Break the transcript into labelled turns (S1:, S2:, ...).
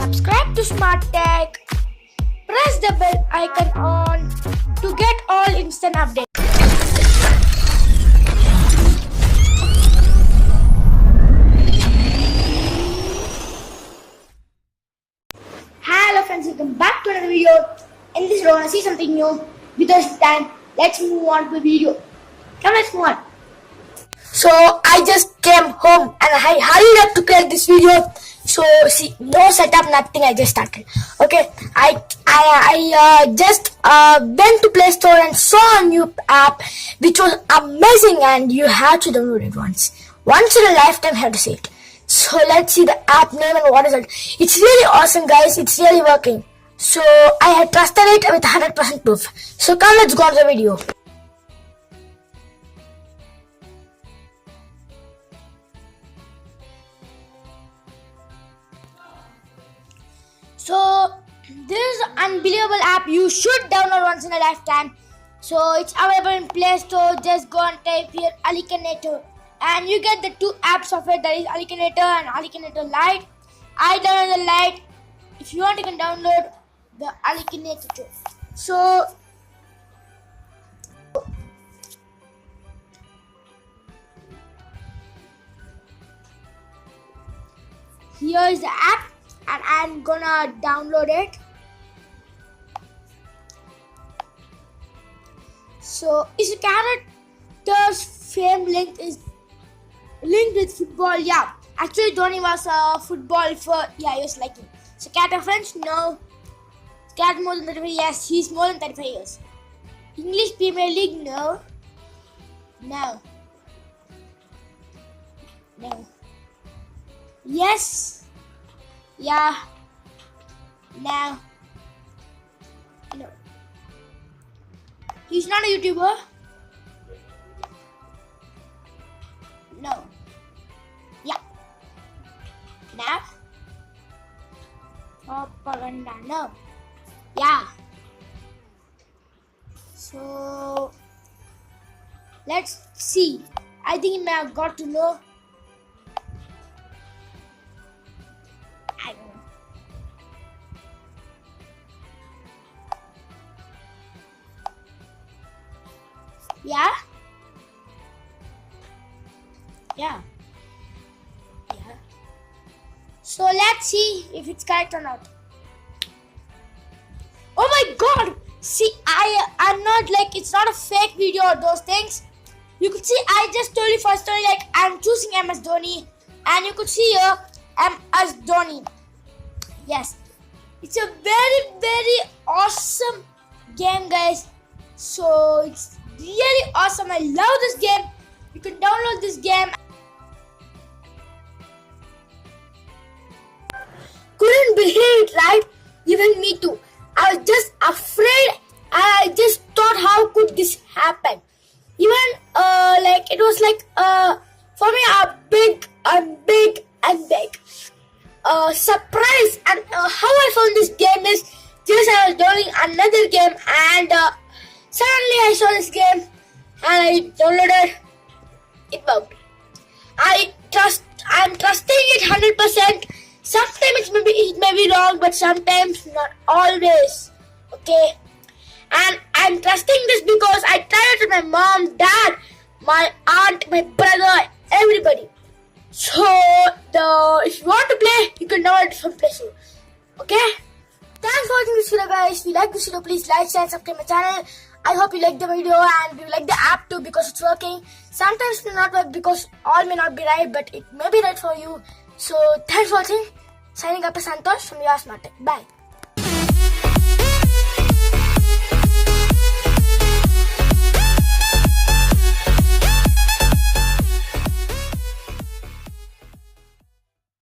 S1: Subscribe to SmartTech. Press the bell icon on to get all instant updates. Hello friends, welcome back to another video. In this video, I want to see something new. Without time, let's move on to the video. Come, let's move on. So I just came home and I hurried up to create this video. So see, no setup, nothing. I just started. Okay, I just went to Play Store and saw a new app which was amazing, and you have to download it once in a lifetime. I have to say it. So let's see the app name and what is it. It's really awesome, guys. It's really working. So I had trusted it with 100% proof. So come, let's go on to the video. So this is an unbelievable app. You should download once in a lifetime. So it's available in Play Store. Just go and type here Alicanator, and you get the two apps of it. That is Alicanator and Alicanator Lite. I downloaded the Lite. If you want, you can download the Alicanator too. So here is the app, and I'm gonna download it. So is a character's fame linked with football? Yeah, actually Dhoni was a football for he was liking. So character French? No. Character more than 35? Yes, he's more than 35 years. English Premier League? No. No. Yes. Yeah. No. No. He's not a YouTuber. No. Yeah. Now. Propaganda. No. Yeah. So let's see. I think he may have got to know. I don't know. Yeah? Yeah. Yeah. So let's see if it's correct or not. Oh my god! See, I'm not like, it's not a fake video or those things. You could see I just told you first story like I'm choosing MS Dhoni, and you could see here MS Dhoni. Yes. It's a very, very awesome game, guys. So it's really awesome. I love this game. You can download this game. Couldn't believe it, right? Even me too. I was just afraid. I just thought, how could this happen? Even like it was like for me a big surprise. And how I found this game is just I was doing another game, and suddenly I saw this game and I downloaded. It worked. I'm trusting it 100%. Sometimes it may be wrong, but sometimes not always. Okay. And I'm trusting this because I tried it with my mom, dad, my aunt, my brother, everybody. So if you want to play, you can download it from Play Store. Okay? Thanks for watching this video, guys. If you like this video, please like, share, and subscribe my channel. I hope you like the video and you like the app too because it's working. Sometimes it may not work because all may not be right, but it may be right for you. So thanks for watching. Signing up as Santosh from your SmartTech. Bye.